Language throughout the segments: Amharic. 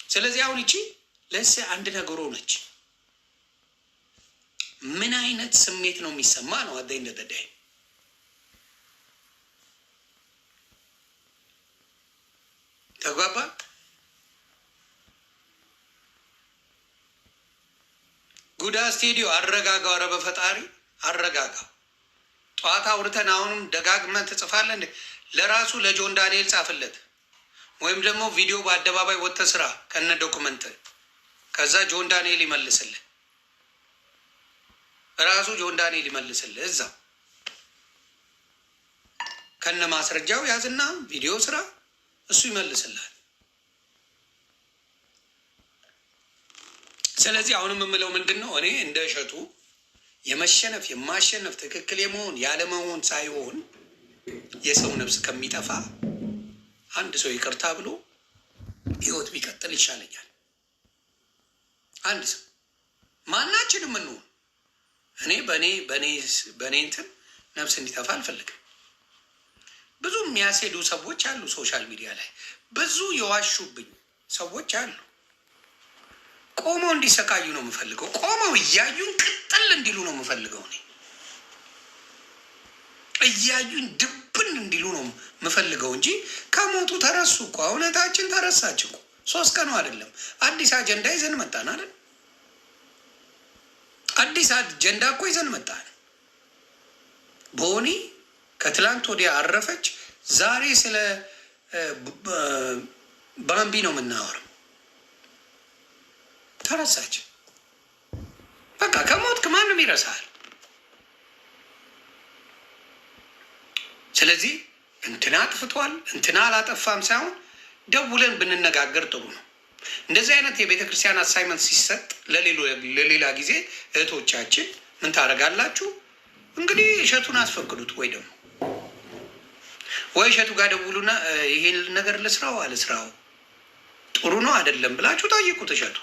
ስለዚህ አሁን እቺ ለስ አንድ ነገር ሆነች። ምን አይነት ስሜት ነው የሚሰማ ነው አደይ እንደተዳይ ተግባባ። ጉዳ ስቱዲዮ አረጋጋው። ኧረ በፈጣሪ አረጋጋው። ጠዋት አውርተን አሁንም ደጋግመን ትጽፋለህ እንዴ? ለራሱ ለጆን ዳንኤል ጻፍለት፣ ወይም ደግሞ ቪዲዮ በአደባባይ ወጥተ ስራ ከነ ዶኩመንት። ከዛ ጆን ዳንኤል ይመልስልህ፣ ራሱ ጆን ዳንኤል ይመልስልህ እዛው ከነ ማስረጃው ያዝና ቪዲዮ ስራ፣ እሱ ይመልስልሃል። ስለዚህ አሁንም የምለው ምንድን ነው፣ እኔ እንደ እሸቱ የመሸነፍ የማሸነፍ ትክክል የመሆን ያለመሆን ሳይሆን የሰው ነፍስ ከሚጠፋ አንድ ሰው ይቅርታ ብሎ ህይወት ቢቀጥል ይሻለኛል። አንድ ሰው ማናችንም እንሆን፣ እኔ በእኔ እንትን ነፍስ እንዲጠፋ አልፈልግም። ብዙ የሚያስሄዱ ሰዎች አሉ፣ ሶሻል ሚዲያ ላይ ብዙ የዋሹብኝ ሰዎች አሉ። ቆመው እንዲሰቃዩ ነው የምፈልገው። ቆመው እያዩን ቅጥል እንዲሉ ነው የምፈልገው። እኔ እያዩን ድብን እንዲሉ ነው የምፈልገው እንጂ ከሞቱ ተረሱ እኮ። እውነታችን ተረሳች እኮ። 3 ቀኑ አይደለም አዲስ አጀንዳ ይዘን መጣን አይደል? አዲስ አጀንዳ እኮ ይዘን መጣን። ቦኒ ከትላንት ወዲያ አረፈች። ዛሬ ስለ ባምቢ ነው የምናወራው። ተረሳች በቃ። ከሞትክ ማንም ይረሳል። ስለዚህ እንትና አጥፍቷል እንትና አላጠፋም ሳይሆን ደውለን ብንነጋገር ጥሩ ነው። እንደዚህ አይነት የቤተ ክርስቲያን አሳይመንት ሲሰጥ ለሌላ ጊዜ እህቶቻችን ምን ታደርጋላችሁ እንግዲህ እሸቱን አስፈቅዱት፣ ወይ ደግሞ ወይ እሸቱ ጋር ደውሉና ይሄን ነገር ልስራው አልስራው ጥሩ ነው አይደለም ብላችሁ ጠይቁት እሸቱ።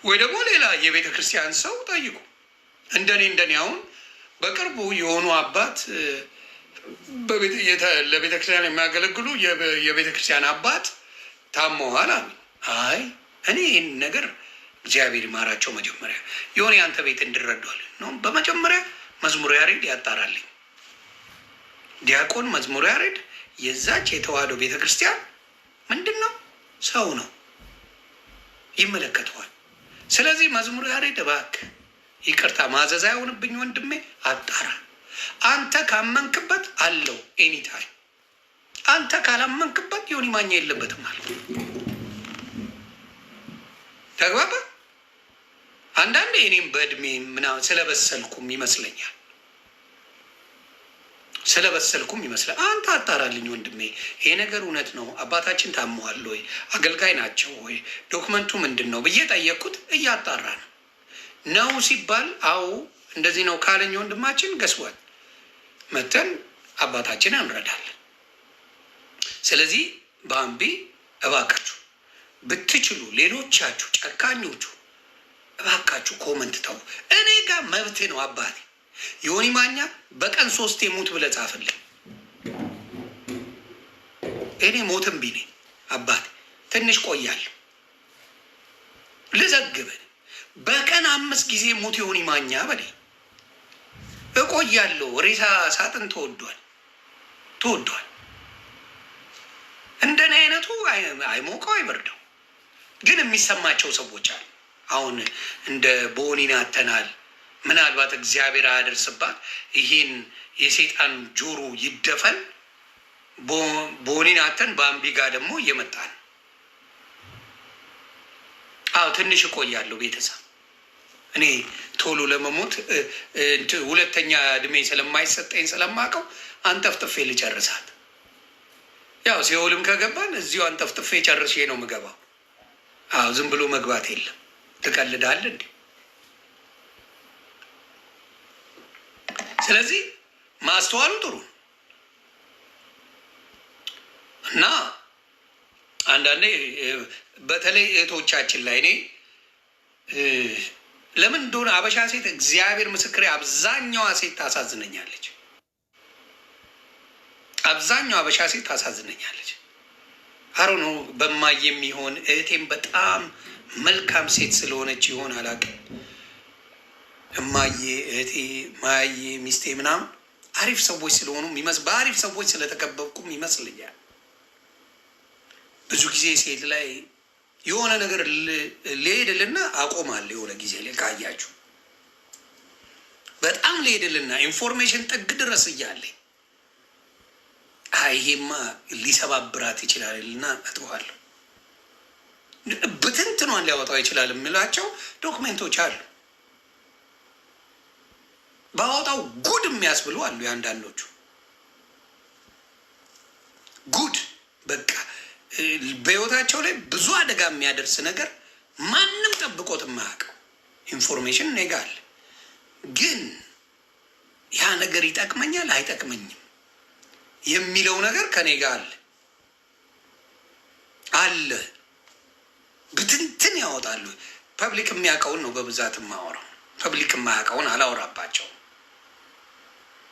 ወይ ደግሞ ሌላ የቤተ ክርስቲያን ሰው ጠይቁ። እንደኔ አሁን በቅርቡ የሆኑ አባት ለቤተ ክርስቲያን የሚያገለግሉ የቤተ ክርስቲያን አባት ታመዋል አሉ። አይ እኔ ይህን ነገር እግዚአብሔር ይማራቸው። መጀመሪያ የሆነ የአንተ ቤት እንድረዷል ነው። በመጀመሪያ መዝሙር ያሬድ ያጣራልኝ። ዲያቆን መዝሙር ያሬድ የዛች የተዋህዶ ቤተ ክርስቲያን ምንድን ነው ሰው ነው፣ ይመለከተዋል። ስለዚህ መዝሙር ያሬድ እባክህ ይቅርታ ማዘዝ አይሆንብኝ ወንድሜ፣ አጣራ። አንተ ካመንክበት አለው ኤኒታይም፣ አንተ ካላመንክበት ዮኒ ማኛ የለበትም አለ። ተግባባ። አንዳንዴ እኔም በእድሜ ምናምን ስለበሰልኩም ይመስለኛል አንተ አጣራልኝ ወንድሜ፣ ይሄ ነገር እውነት ነው፣ አባታችን ታመዋል ወይ፣ አገልጋይ ናቸው ወይ፣ ዶክመንቱ ምንድን ነው ብዬ ጠየቅኩት። እያጣራ ነው ሲባል አዎ እንደዚህ ነው ካለኝ ወንድማችን ገስዋል መተን አባታችን እንረዳለን። ስለዚህ ባምቢ እባካችሁ ብትችሉ፣ ሌሎቻችሁ ጨካኞቹ እባካችሁ ኮመንት ተው። እኔ ጋር መብቴ ነው አባቴ። ዮኒ ማኛ በቀን 3 የሞት ብለህ ጻፍልኝ። እኔ ሞትም ቢኔ አባቴ ትንሽ ቆያለሁ ልዘግብን። በቀን 5 ጊዜ ሞት ዮኒ ማኛ በኔ እቆያለሁ። ሬሳ ሳጥን ተወዷል። እንደኔ አይነቱ አይሞቀው አይበርደው። ግን የሚሰማቸው ሰዎች አሉ። አሁን እንደ ቦኒን አተናል። ምናልባት እግዚአብሔር አያደርስባት ይህን የሰይጣን ጆሮ ይደፈን። ቦኒን አተን በአምቢ ጋር ደግሞ እየመጣን ትንሽ እቆያለሁ። ቤተሰብ እኔ ቶሎ ለመሞት ሁለተኛ እድሜ ስለማይሰጠኝ ስለማውቀው አንጠፍጥፌ ልጨርሳት። ያው ሲኦልም ከገባን እዚሁ አንጠፍጥፌ ጨርሼ ነው የምገባው። ዝም ብሎ መግባት የለም። ትቀልዳለህ እንዴ? ስለዚህ ማስተዋሉ ጥሩ እና አንዳንዴ በተለይ እህቶቻችን ላይ እኔ ለምን እንደሆነ አበሻ ሴት እግዚአብሔር ምስክሬ፣ አብዛኛዋ ሴት ታሳዝነኛለች። አብዛኛው አበሻ ሴት ታሳዝነኛለች። አሮ ነው በማየ የሚሆን እህቴም በጣም መልካም ሴት ስለሆነች ይሆን አላውቅም። እማዬ እህቴ ማዬ ሚስቴ ምናምን አሪፍ ሰዎች ስለሆኑ በአሪፍ ሰዎች ስለተከበብኩም ይመስልኛል። ብዙ ጊዜ ሴት ላይ የሆነ ነገር ሊሄድልና አቆማለሁ። የሆነ ጊዜ ላይ ካያችሁ በጣም ሊሄድልና ኢንፎርሜሽን ጥግ ድረስ እያለኝ ይሄማ ሊሰባብራት ይችላል እና እተዋለሁ። ብትንትኗን ሊያወጣው ይችላል የምላቸው ዶክሜንቶች አሉ። ባወጣው ጉድ የሚያስብሉ አሉ። የአንዳንዶቹ ጉድ በቃ በህይወታቸው ላይ ብዙ አደጋ የሚያደርስ ነገር ማንም ጠብቆት የማያውቀው ኢንፎርሜሽን እኔ ጋ አለ። ግን ያ ነገር ይጠቅመኛል አይጠቅመኝም የሚለው ነገር ከኔ ጋ አለ። ብትንትን ያወጣሉ። ፐብሊክ የሚያውቀውን ነው በብዛት የማወራው። ፐብሊክ የማያውቀውን አላወራባቸውም።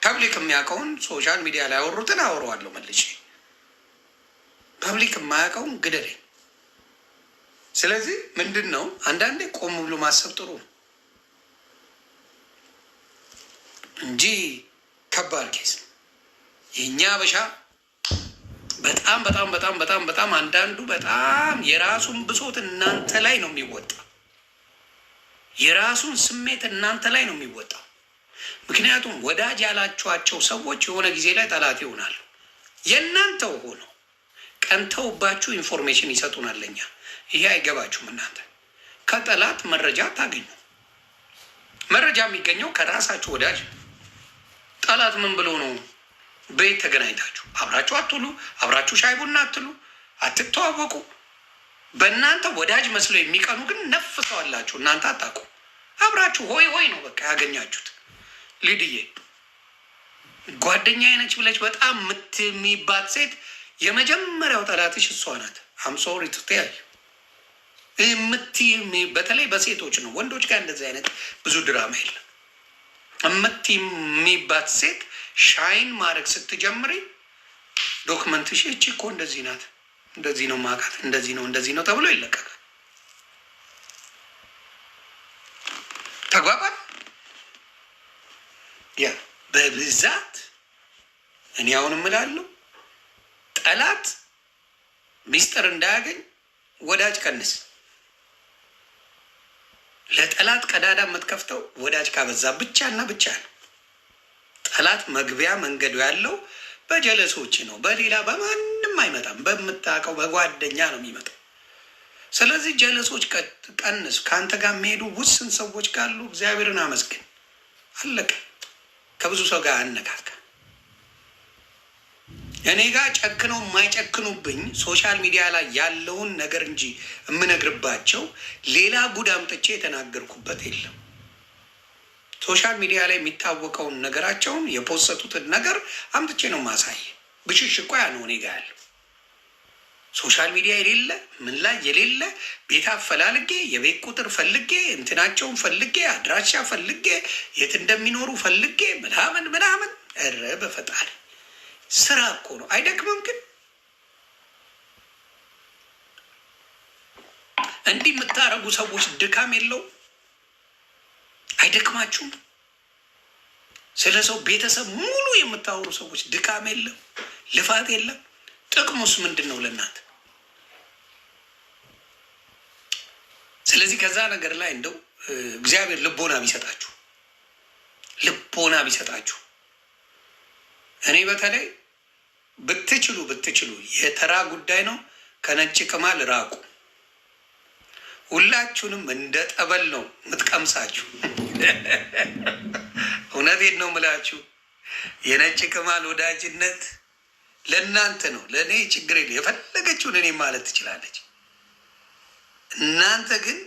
ፐብሊክ የሚያውቀውን ሶሻል ሚዲያ ላይ ያወሩትን አወራዋለሁ መልሼ። ፐብሊክ የማያውቀውን ግደለኝ። ስለዚህ ምንድን ነው አንዳንዴ ቆም ብሎ ማሰብ ጥሩ ነው እንጂ ከባድ ኬስ ነው። የእኛ አበሻ በጣም በጣም በጣም በጣም በጣም አንዳንዱ በጣም የራሱን ብሶት እናንተ ላይ ነው የሚወጣ። የራሱን ስሜት እናንተ ላይ ነው የሚወጣው። ምክንያቱም ወዳጅ ያላችኋቸው ሰዎች የሆነ ጊዜ ላይ ጠላት ይሆናሉ። የእናንተው ሆነው ቀንተውባችሁ ኢንፎርሜሽን ይሰጡናል ለኛ። ይሄ አይገባችሁም። እናንተ ከጠላት መረጃ ታገኙ። መረጃ የሚገኘው ከራሳችሁ ወዳጅ። ጠላት ምን ብሎ ነው? ቤት ተገናኝታችሁ አብራችሁ አትሉ፣ አብራችሁ ሻይ ቡና አትሉ፣ አትተዋወቁ። በእናንተ ወዳጅ መስለው የሚቀኑ ግን ነፍሰዋላችሁ። እናንተ አታውቁ። አብራችሁ ሆይ ሆይ ነው በቃ ያገኛችሁት። ሊድዬ ጓደኛዬ ነች ብለች በጣም የምትሚባት ሴት የመጀመሪያው ጠላትሽ እሷ ናት። አምሶሪ ትተያዩ በተለይ በሴቶች ነው። ወንዶች ጋር እንደዚህ አይነት ብዙ ድራማ የለም። የሚባት ሴት ሻይን ማድረግ ስትጀምሪ ዶክመንትሽ እቺ እኮ እንደዚህ ናት፣ እንደዚህ ነው ማውቃት፣ እንደዚህ ነው ተብሎ ይለቀቃል። ተግባባል። ያ በብዛት እኔ አሁን እምላለሁ ጠላት ሚስጥር እንዳያገኝ ወዳጅ ቀንስ። ለጠላት ቀዳዳ የምትከፍተው ወዳጅ ካበዛ ብቻና ብቻ ነው። ጠላት መግቢያ መንገዱ ያለው በጀለሶች ነው። በሌላ በማንም አይመጣም። በምታውቀው በጓደኛ ነው የሚመጣው። ስለዚህ ጀለሶች ቀንስ። ከአንተ ጋር የሚሄዱ ውስን ሰዎች ካሉ እግዚአብሔርን አመስግን። አለቀ። ከብዙ ሰው ጋር አነካካ። እኔ ጋር ጨክነው የማይጨክኑብኝ ሶሻል ሚዲያ ላይ ያለውን ነገር እንጂ የምነግርባቸው ሌላ ጉድ አምጥቼ የተናገርኩበት የለም። ሶሻል ሚዲያ ላይ የሚታወቀውን ነገራቸውን የፖሰቱትን ነገር አምጥቼ ነው ማሳየ። ብሽሽቆ ያ ነው እኔ ጋ ያለው። ሶሻል ሚዲያ የሌለ ምን ላይ የሌለ ቤት አፈላልጌ የቤት ቁጥር ፈልጌ እንትናቸውን ፈልጌ አድራሻ ፈልጌ የት እንደሚኖሩ ፈልጌ ምናምን ምናምን። ኧረ በፈጣሪ ስራ እኮ ነው። አይደክምም? ግን እንዲህ የምታረጉ ሰዎች ድካም የለው? አይደክማችሁም? ስለ ሰው ቤተሰብ ሙሉ የምታወሩ ሰዎች ድካም የለም? ልፋት የለም? ጥቅሙስ ምንድን ነው ለእናንተ? ስለዚህ ከዛ ነገር ላይ እንደው እግዚአብሔር ልቦና ቢሰጣችሁ እኔ በተለይ ብትችሉ የተራ ጉዳይ ነው፣ ከነጭ ቅማል ራቁ። ሁላችሁንም እንደ ጠበል ነው የምትቀምሳችሁ። እውነቴን ነው የምላችሁ። የነጭ ቅማል ወዳጅነት ለእናንተ ነው። ለእኔ ችግር የለ። የፈለገችውን እኔ ማለት ትችላለች። እናንተ ግን